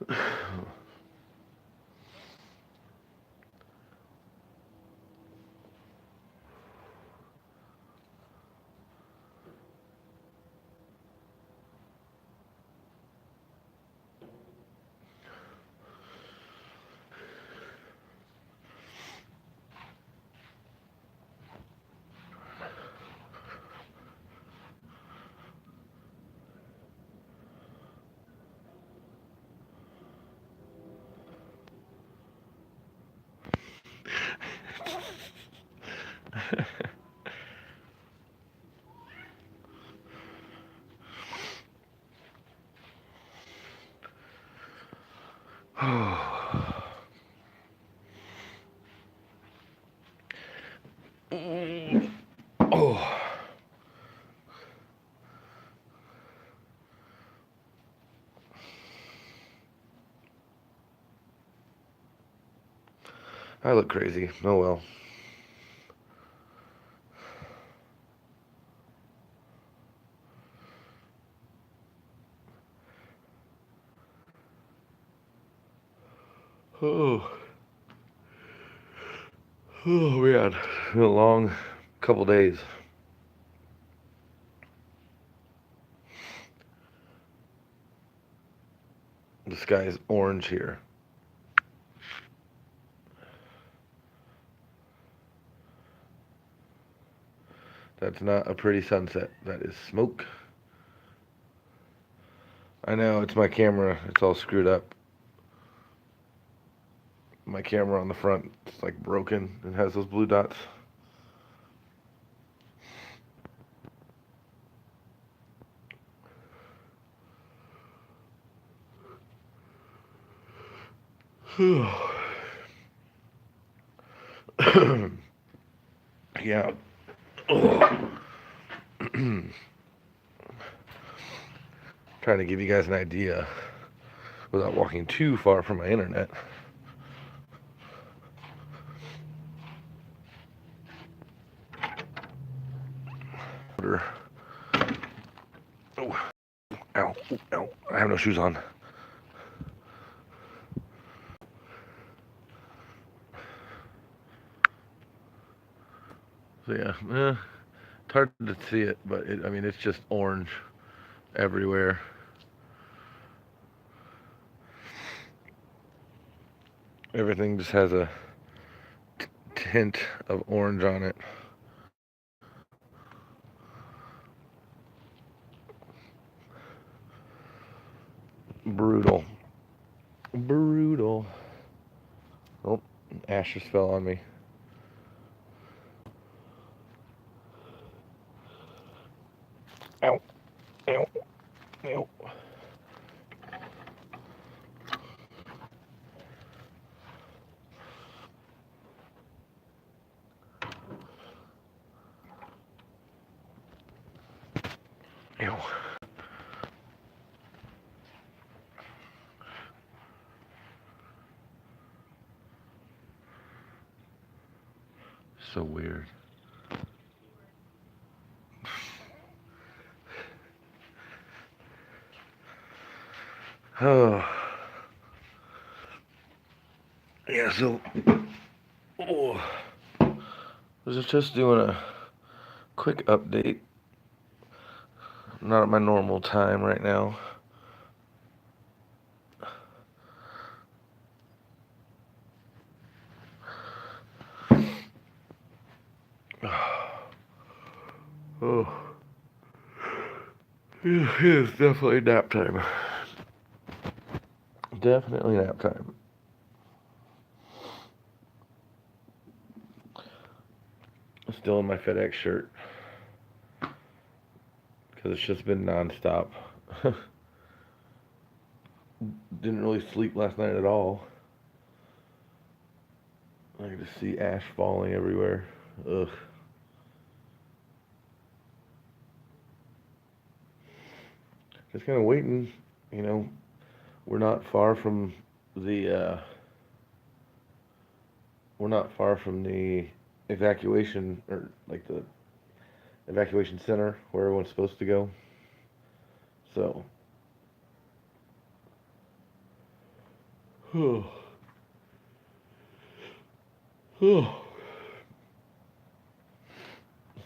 Oh. I look crazy. Oh well. Oh. Oh man. It's been a long couple days. The sky is orange here. That's not a pretty sunset. That is smoke. I know, it's my camera. It's all screwed up. My camera on the front is like broken. It has those blue dots. Yeah. Trying to give you guys an idea without walking too far from my internet. Oh, ow, ow. I have no shoes on. So yeah, it's hard to see it, but I mean, it's just orange everywhere. Everything just has a tint of orange on it. Brutal. Brutal. Oh, ash just fell on me. Ow. Ow. Ow. Ew. So weird. Oh. Yeah, so oh, I was just doing a quick update. I'm not at my normal time right now. Oh. It is definitely nap time. Definitely nap time. Still in my FedEx shirt because it's just been nonstop. Didn't really sleep last night at all. I can just see ash falling everywhere. Ugh. Just kind of waiting. You know, we're not far from the we're not far from the evacuation or like the evacuation center where everyone's supposed to go. So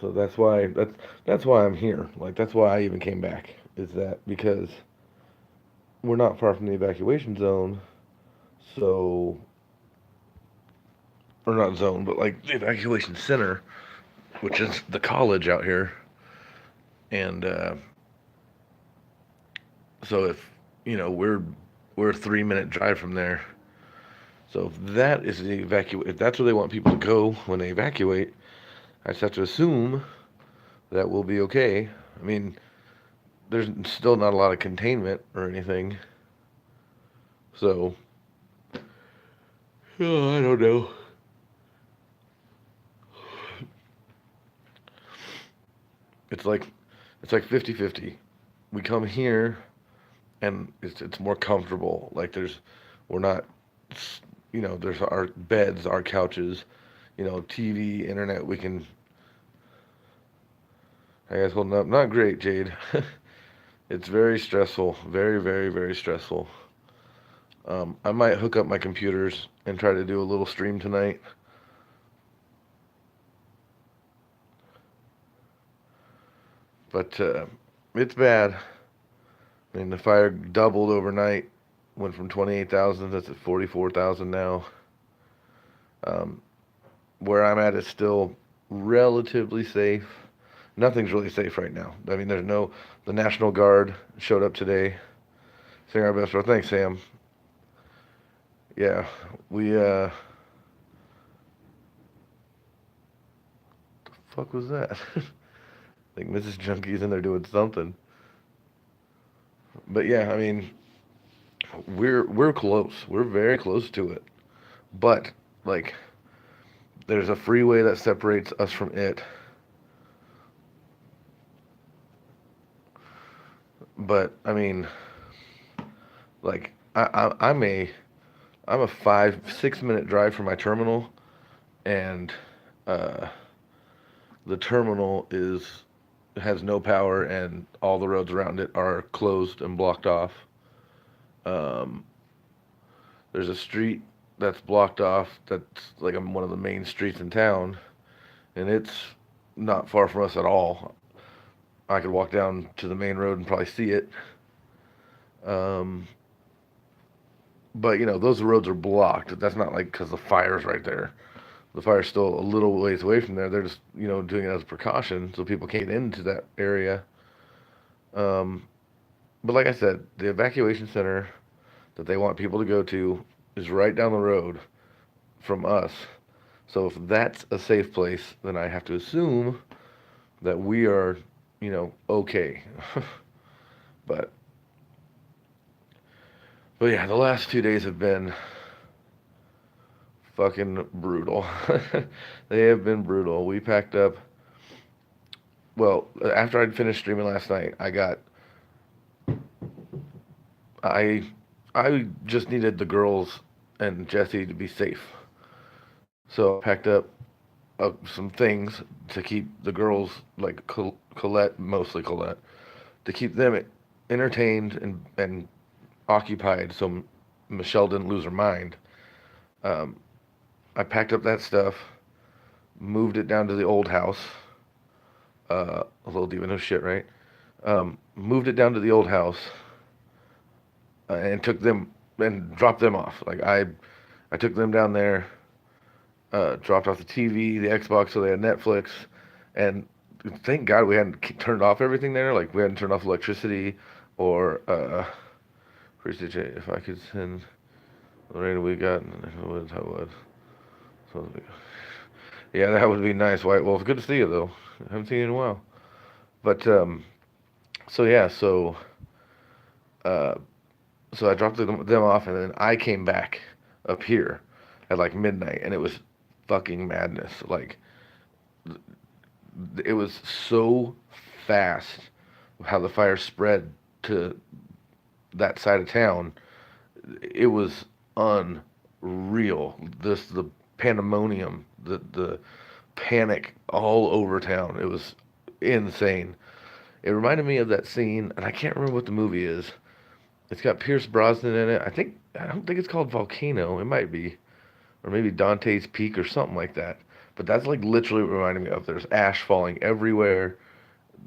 So that's why I'm here. Like that's why I even came back. Is that because we're not far from the evacuation zone, so or not zone, but like the evacuation center, which is the college out here. And so we're a 3 minute drive from there. So if that is if that's where they want people to go when they evacuate, I just have to assume that we'll be okay. I mean, there's still not a lot of containment or anything. So, oh, I don't know. It's like it's like 50-50. We come here and it's more comfortable. Like we're not there's our beds, our couches, TV, internet. We can. I guess holding up. Not great, Jade. It's very stressful. Very, very, very stressful. I might hook up my computers and try to do a little stream tonight. But it's bad. I mean, the fire doubled overnight. Went from 28,000, that's at 44,000 now. Um, where I'm at is still relatively safe. Nothing's really safe right now. I mean, the National Guard showed up today. Saying our best for thanks, Sam. Yeah, the fuck was that? I think Mrs. Junkie's in there doing something. But yeah, I mean, we're close. We're very close to it. But like, there's a freeway that separates us from it. But I mean, like, I'm a 5-6 minute drive from my terminal, and uh, the terminal has no power, and all the roads around it are closed and blocked off. Um, there's a street that's blocked off that's like one of the main streets in town, and it's not far from us at all. I could walk down to the main road and probably see it. Um, but those roads are blocked. That's not like because the fire's right there. The fire's still a little ways away from there. They're just doing it as a precaution so people can't get into that area. Um, but like I said, the evacuation center that they want people to go to is right down the road from us. So if that's a safe place, then I have to assume that we are, okay. but but yeah, the last 2 days have been fucking brutal. They have been brutal. We packed up. Well, after I'd finished streaming last night, I I just needed the girls and Jesse to be safe. So I packed up some things to keep the girls, like Colette, mostly Colette, to keep them entertained and occupied, so Michelle didn't lose her mind. Um, I packed up that stuff, moved it down to the old house. A little diva, no shit, right? Moved it down to the old house and took them and dropped them off. Like I took them down there, dropped off the TV, the Xbox, so they had Netflix, and thank God we hadn't turned off everything there. Like we hadn't turned off electricity or appreciate if I could send Lorena we got what that was. So yeah, that would be nice. White Wolf, good to see you though. I haven't seen you in a while. But so yeah, uh, so I dropped them off, and then I came back up here at like midnight, and it was fucking madness. Like it was so fast how the fire spread to that side of town. It was unreal. The pandemonium, the panic all over town. It was insane. It reminded me of that scene, and I can't remember what the movie is. It's got Pierce Brosnan in it. I don't think it's called Volcano. It might be, or maybe Dante's Peak or something like that. But that's like literally what reminded me of. There's ash falling everywhere.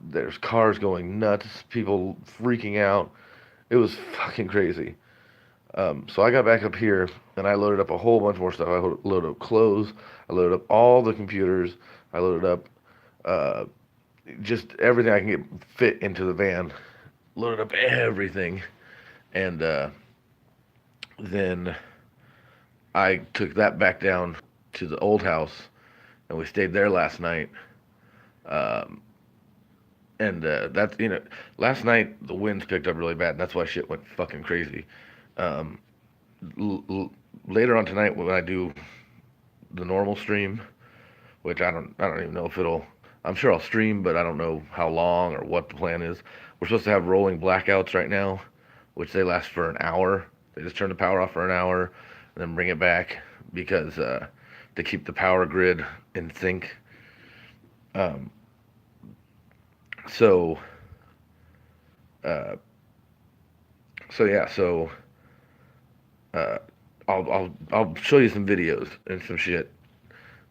There's cars going nuts. People freaking out. It was fucking crazy. So I got back up here and I loaded up a whole bunch more stuff. I loaded up clothes. I loaded up all the computers. I loaded up uh, just everything I can get fit into the van. Loaded up everything, and then I took that back down to the old house, and we stayed there last night. Um, and that's last night the winds picked up really bad, and that's why shit went fucking crazy. Um, l- l- Later on tonight when I do the normal stream, which I don't even know if it'll. I'm sure I'll stream, but I don't know how long or what the plan is. We're supposed to have rolling blackouts right now, which they last for an hour. They just turn the power off for an hour and then bring it back because to keep the power grid in sync. Um, so uh, so uh, I'll show you some videos and some shit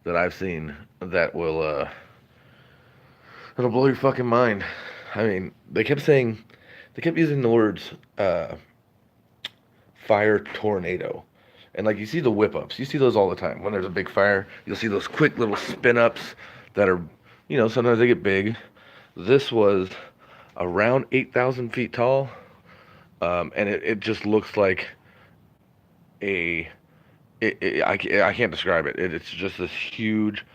that I've seen that will that'll blow your fucking mind. I mean, they kept using the words fire tornado. And like you see the whip ups, you see those all the time. When there's a big fire, you'll see those quick little spin ups that are, sometimes they get big. This was around 8,000 feet tall, and it just looks like a, I can't describe it. It's just this huge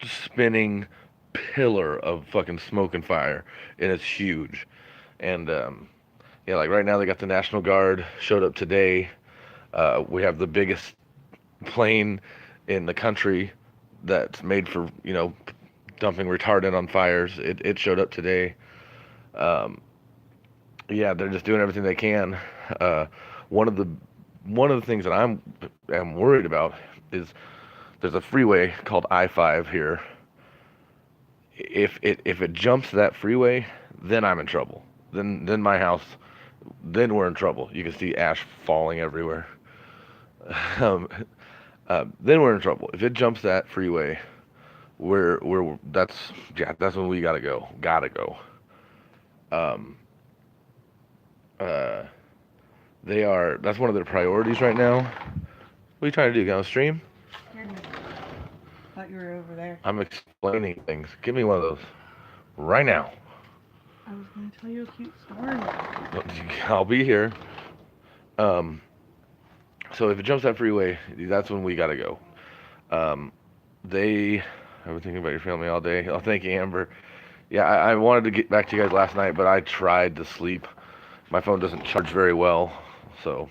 spinning pillar of fucking smoke and fire, and it's huge. And yeah, like right now they got the National Guard showed up today. We have the biggest plane in the country that's made for dumping retardant on fires. It showed up today. Um, yeah, they're just doing everything they can. Uh, one of the one of the things that am worried about is there's a freeway called I-5 here. If it jumps that freeway, then I'm in trouble. Then my house, then we're in trouble. You can see ash falling everywhere. Um, then we're in trouble. If it jumps that freeway, we're that's yeah, that's when we gotta go. Gotta go. Um, uh, that's one of their priorities right now. What are you trying to do? Get on stream? You're good. Thought you were over there. I'm explaining things. Give me one of those right now. I was gonna tell you a cute story. I'll be here. Um, so if it jumps that freeway, that's when we gotta go. Um, they. I've been thinking about your family all day. Oh, thank you, Amber. Yeah, I wanted to get back to you guys last night, but I tried to sleep. My phone doesn't charge very well, so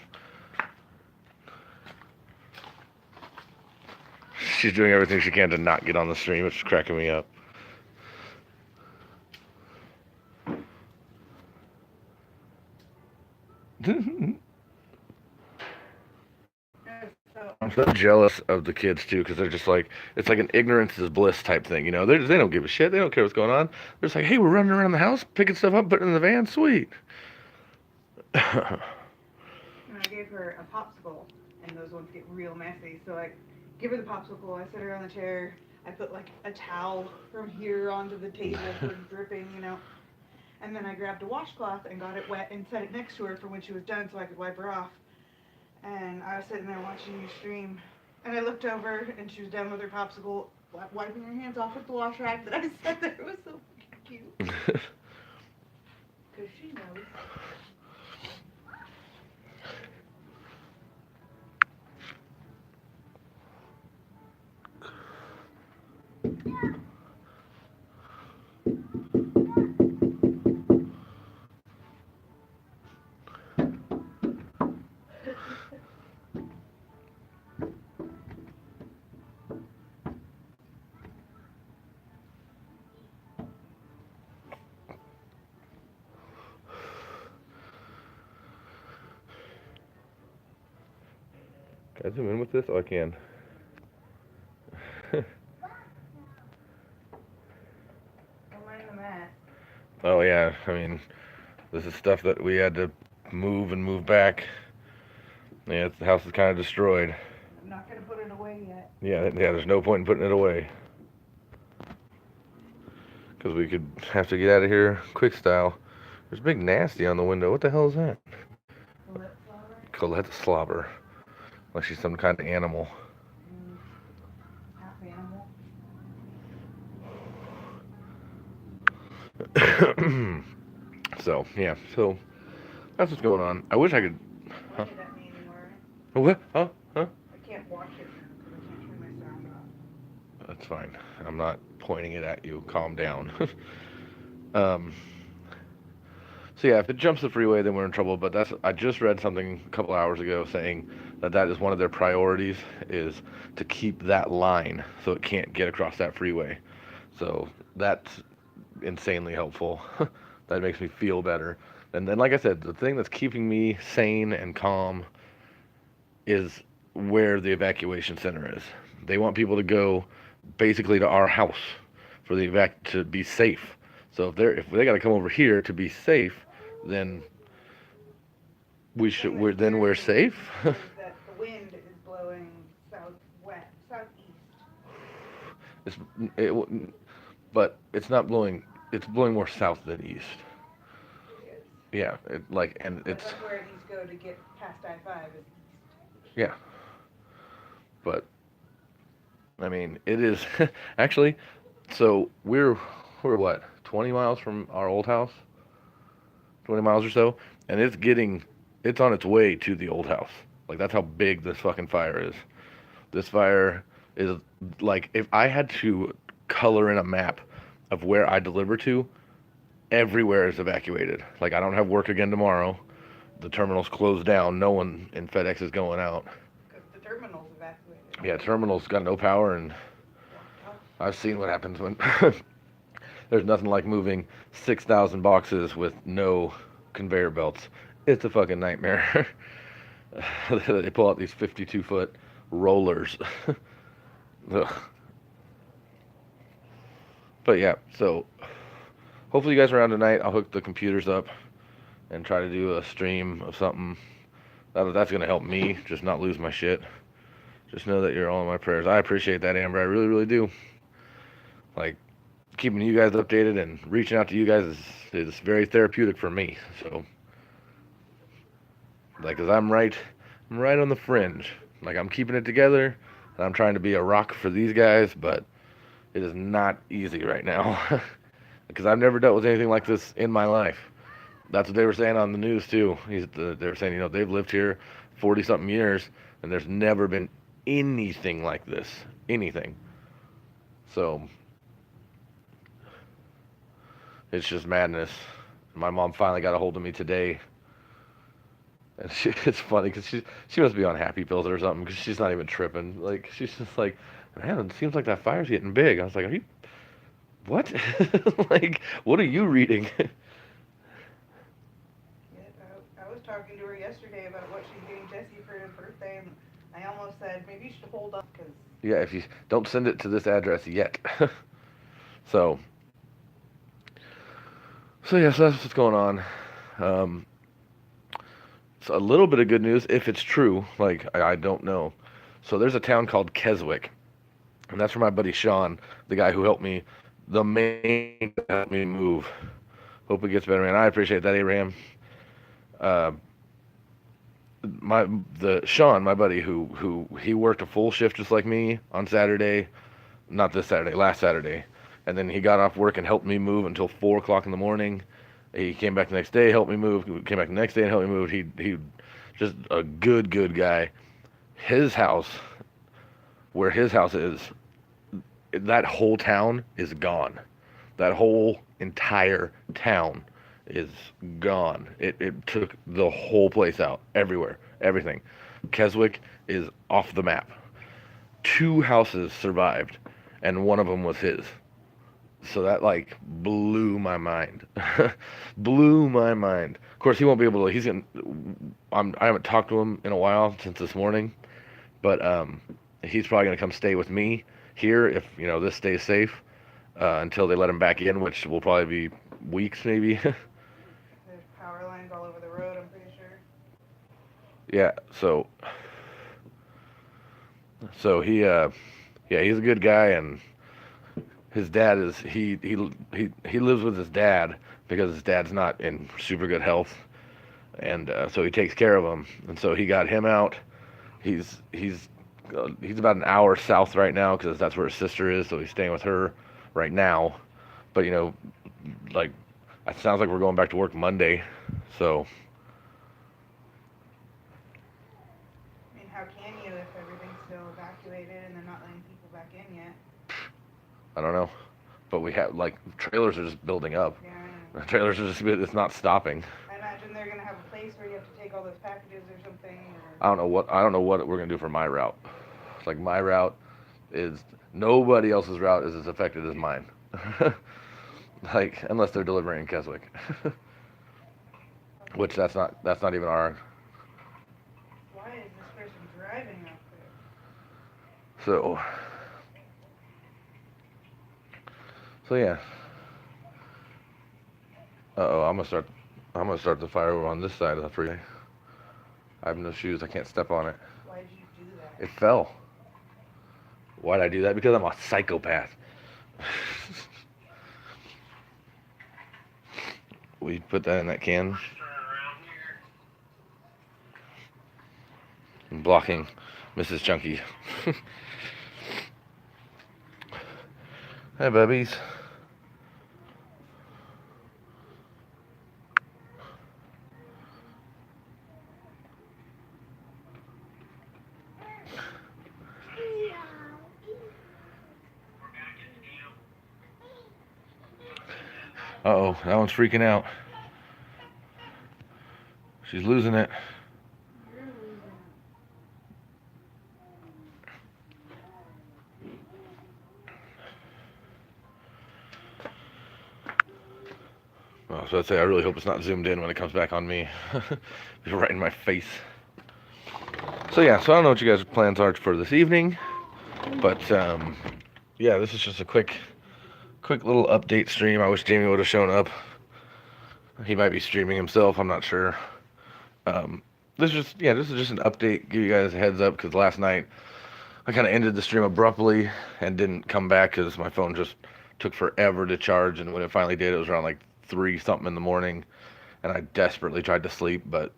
she's doing everything she can to not get on the stream, which is cracking me up. I'm so jealous of the kids too, because they're just like it's like an ignorance is bliss type thing. They don't give a shit. They don't care what's going on. They're just like, hey, we're running around the house, picking stuff up, putting it in the van. Sweet. And I gave her a popsicle, and those ones get real messy. So I give her the popsicle. I sit her on the chair. I put like a towel from here onto the table for dripping. And then I grabbed a washcloth and got it wet and set it next to her for when she was done, so I could wipe her off. And I was sitting there watching you stream, and I looked over, and she was done with her popsicle, wiping her hands off with the wash rag that I set there. It was so cute. Because she knows. Can I zoom in with this? Oh, I can. I'm wearing the mat. Oh yeah, I mean, this is stuff that we had to move and move back. Yeah, the house is kind of destroyed. I'm not gonna put it away yet. Yeah, there's no point in putting it away. Because we could have to get out of here quick style. There's a big nasty on the window. What the hell is that? Colette flower? Colette Slobber. Like she's some kind of animal. Half animal. So, yeah. So, that's what's going on. I wish I could... Huh? At me anymore. What? Huh? I can't watch it now because I can't turn my sound off. That's fine. I'm not pointing it at you. Calm down. So yeah, if it jumps the freeway, then we're in trouble. But I just read something a couple hours ago saying that is one of their priorities is to keep that line so it can't get across that freeway. So that's insanely helpful. That makes me feel better. And then, like I said, the thing that's keeping me sane and calm is where the evacuation center is. They want people to go basically to our house for the to be safe. So if they got to come over here to be safe, then we're safe. That the wind is blowing southeast. But it's not blowing. It's blowing more south than east. Yeah, it's that's where it needs to go to get past I-5. Yeah, but I mean, it is actually. So we're what, 20 miles from our old house? 20 miles or so, and it's on its way to the old house. Like, that's how big this fucking fire is. This fire is, like, if I had to color in a map of where I deliver to, everywhere is evacuated. Like, I don't have work again tomorrow. The terminal's closed down. No one in FedEx is going out. Because the terminal's evacuated. Yeah, terminal's got no power, and I've seen what happens when there's nothing like moving 6,000 boxes with no conveyor belts. It's a fucking nightmare. They pull out these 52-foot rollers. But yeah, so hopefully you guys are around tonight. I'll hook the computers up and try to do a stream of something. That's going to help me just not lose my shit. Just know that you're all in my prayers. I appreciate that, Amber. I really, really do. Like, keeping you guys updated and reaching out to you guys is very therapeutic for me. So, like, 'cause I'm right on the fringe. Like, I'm keeping it together, and I'm trying to be a rock for these guys, but it is not easy right now. Because I've never dealt with anything like this in my life. That's what they were saying on the news, too. They were saying, they've lived here 40-something years, and there's never been anything like this. Anything. So, it's just madness. My mom finally got a hold of me today. And it's funny because she must be on happy pills or something because she's not even tripping. Like, she's just like, man, it seems like that fire's getting big. I was like, are you, what? Like, what are you reading? I was talking to her yesterday about what she's getting Jesse for his birthday, and I almost said, maybe you should hold up because... Yeah, if you don't send it to this address yet. So yeah, so that's what's going on. So a little bit of good news, if it's true, like, I don't know. So there's a town called Keswick, and that's where my buddy Sean, the guy who helped me, the main guy who helped me move. Hope it gets better, man. I appreciate that, Abraham. Sean, my buddy, who he worked a full shift just like me on Saturday, not this Saturday, last Saturday, and then he got off work and helped me move until 4 o'clock in the morning. He came back the next day, helped me move. Came back the next day and helped me move. He just a good guy. His house, where his house is, that whole town is gone. That whole entire town is gone. It took the whole place out, everywhere, everything. Keswick is off the map. 2 houses survived, and one of them was his. So that, like, blew my mind. Blew my mind. Of course, he won't be able to, I haven't talked to him in a while, since this morning, but he's probably going to come stay with me here if, this stays safe, until they let him back in, which will probably be weeks, maybe. There's power lines all over the road, I'm pretty sure. Yeah, so yeah, he's a good guy, and his dad is he lives with his dad because his dad's not in super good health, and so he takes care of him, and so he got him out. He's about an hour south right now because that's where his sister is, so he's staying with her right now. But like it sounds like we're going back to work Monday, so I mean, how can you if everything's still evacuated and they're not letting people back in yet? I don't know. But we have like trailers are just building up. Yeah, Trailers are just it's not stopping. I imagine they're gonna have a place where you have to take all those packages or something. Or... I don't know what we're gonna do for my route. Like my route is nobody else's route is as affected as mine. Like unless they're delivering in Keswick, which that's not even our. Why is this person driving up there? So yeah. Uh-oh, I'm gonna start the fire over on this side of the freeway. I have no shoes. I can't step on it. Why did you do that? It fell. Why'd I do that? Because I'm a psychopath. We put that in that can. I'm blocking Mrs. Chunky. Hey, bubbies. Uh-oh, that one's freaking out. She's losing it. Oh, so I'd say I really hope it's not zoomed in when it comes back on me. Be right in my face. So yeah, so I don't know what you guys' plans are for this evening, but yeah, this is just a quick little update stream. I wish Jamie would have shown up. He might be streaming himself. I'm not sure. This is just an update. Give you guys a heads up because last night I kind of ended the stream abruptly and didn't come back because my phone just took forever to charge, and when it finally did, it was around like 3 something in the morning, and I desperately tried to sleep, but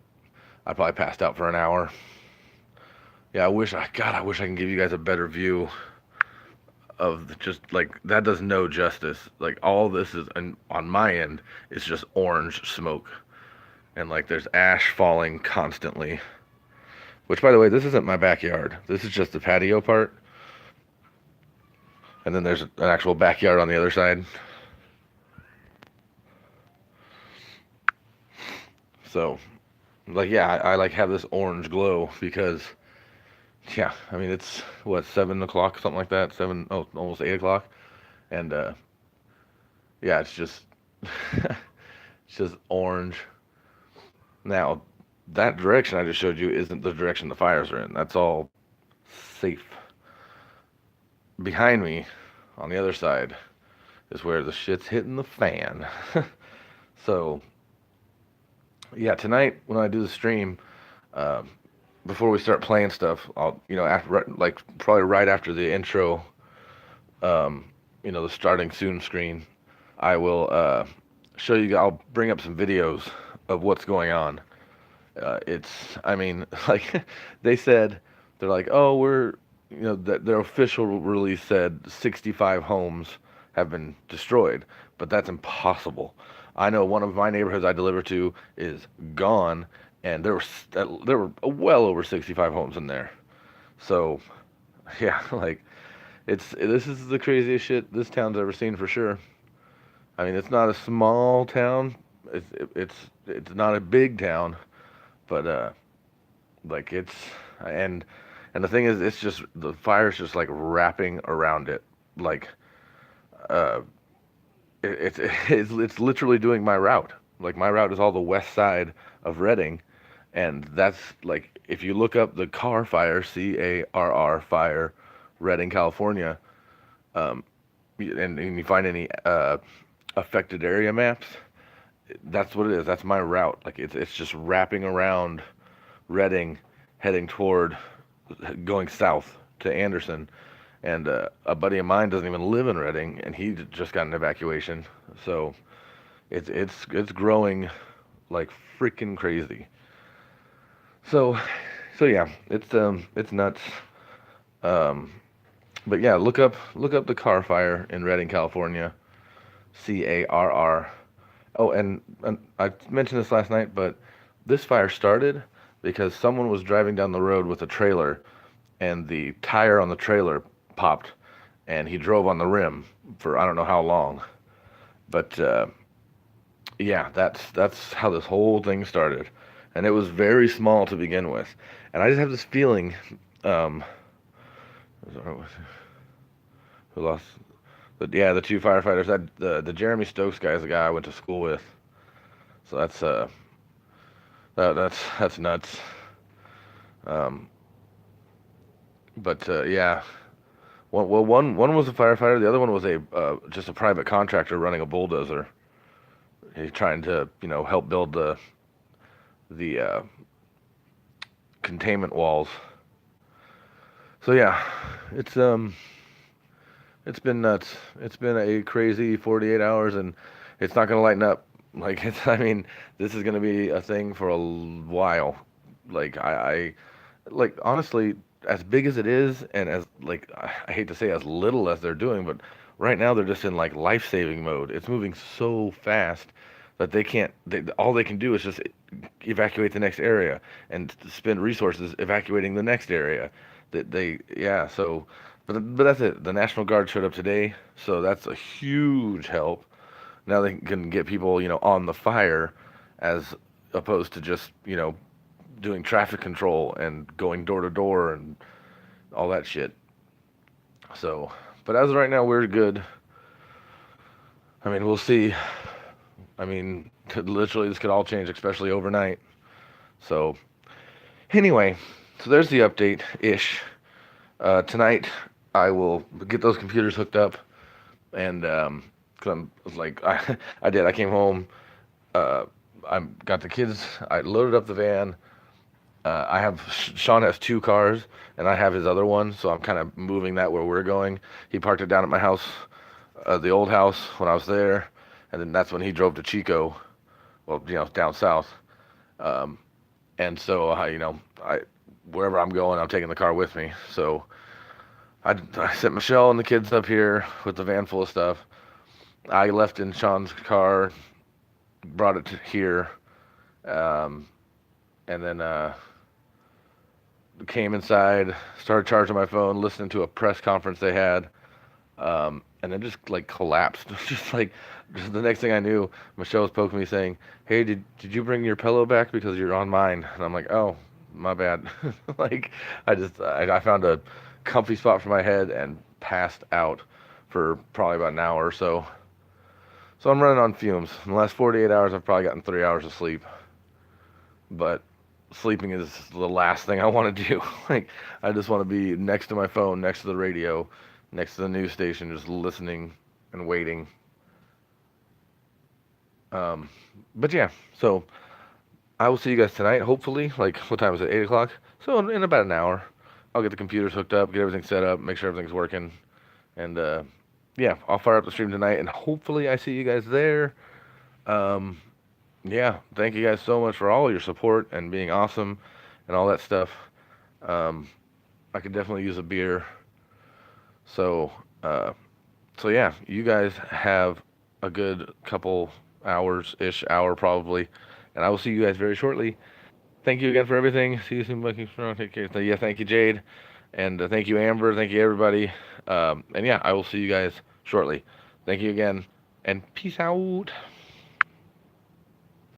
I probably passed out for an hour. Yeah, I wish I can give you guys a better view of just like that does no justice. Like all this is on my end is just orange smoke, and like there's ash falling constantly. Which, by the way, this isn't my backyard. This is just the patio part, and then there's an actual backyard on the other side. So, like, yeah, I like have this orange glow because, yeah, I mean it's what 7 o'clock, something like that. Almost 8 o'clock, and yeah, it's just it's just orange. Now, that direction I just showed you isn't the direction the fires are in. That's all safe. Behind me, on the other side, is where the shit's hitting the fan. So, yeah, tonight when I do the stream, uh, before we start playing stuff, I'll, after like probably right after the intro, the starting soon screen, I will show you. I'll bring up some videos of what's going on. I mean, like they said, they're like, oh, that their official release said 65 homes have been destroyed, but that's impossible. I know one of my neighborhoods I deliver to is gone, and there were well over 65 homes in there. So, yeah, like this is the craziest shit this town's ever seen for sure. I mean, it's not a small town. It's not a big town, but like and and the thing is, it's just the fire's just like wrapping around it, like uh, it's literally doing my route. Like my route is all the west side of Redding, and that's like if you look up the Carr fire, CARR fire, Redding, California, um, and you find any affected area maps, that's what it is. That's my route. Like it's just wrapping around Reading, heading toward going south to Anderson. And a buddy of mine doesn't even live in Reading, and he just got an evacuation. So it's growing like freaking crazy. So yeah, it's nuts. Um, but yeah, look up the Carr fire in Redding, California. CARR. Oh, and I mentioned this last night, but this fire started because someone was driving down the road with a trailer, and the tire on the trailer popped, and he drove on the rim for I don't know how long. But yeah, that's how this whole thing started, and it was very small to begin with. And I just have this feeling, um, who lost? But yeah, the two firefighters. That the Jeremy Stokes guy is the guy I went to school with. So that's nuts. Um, but yeah, one was a firefighter. The other one was a just a private contractor running a bulldozer. He's trying to help build the containment walls. So yeah, it's it's been nuts. It's been a crazy 48 hours, and it's not gonna lighten up. Like I mean, this is gonna be a thing for a while. Like like honestly, as big as it is, and as like I hate to say as little as they're doing, but right now they're just in like life-saving mode. It's moving so fast that they can't. All they can do is just evacuate the next area and spend resources evacuating the next area. That they yeah. So, but that's it. The National Guard showed up today, so that's a huge help. Now they can get people on the fire, as opposed to just doing traffic control and going door to door and all that shit. So, but as of right now, we're good. I mean, we'll see. I mean, literally, this could all change, especially overnight. So, anyway, so there's the update ish. Tonight, I will get those computers hooked up, and cause I'm like I did. I came home. Uh, I got the kids. I loaded up the van. I have Sean has two cars, and I have his other one, so I'm kind of moving that where we're going. He parked it down at my house, the old house when I was there, and then that's when he drove to Chico, well, down south. Um, and so I wherever I'm going, I'm taking the car with me. So I sent Michelle and the kids up here with the van full of stuff. I left in Sean's car, brought it to here, um, and then came inside, started charging my phone, listening to a press conference they had, and then just like collapsed. Just the next thing I knew, Michelle was poking me saying, "Hey, did you bring your pillow back because you're on mine?" And I'm like, "Oh, my bad." Like I found a comfy spot for my head and passed out for probably about an hour or so. So I'm running on fumes. In the last 48 hours, I've probably gotten 3 hours of sleep. But sleeping is the last thing I want to do. Like, I just want to be next to my phone, next to the radio, next to the news station, just listening and waiting. Um, but yeah, so I will see you guys tonight, hopefully. Like, what time is it? 8 o'clock? So in about an hour, I'll get the computers hooked up, get everything set up, make sure everything's working. And yeah, I'll fire up the stream tonight, and hopefully I see you guys there. Um, yeah, thank you guys so much for all your support and being awesome and all that stuff. Um, I could definitely use a beer. So, uh, so yeah, you guys have a good couple hours-ish, hour probably, and I will see you guys very shortly. Thank you again for everything. See you soon, Bucky Strong. Take care. Yeah, thank you, Jade, and thank you, Amber. Thank you, everybody. And yeah, I will see you guys shortly. Thank you again, and peace out.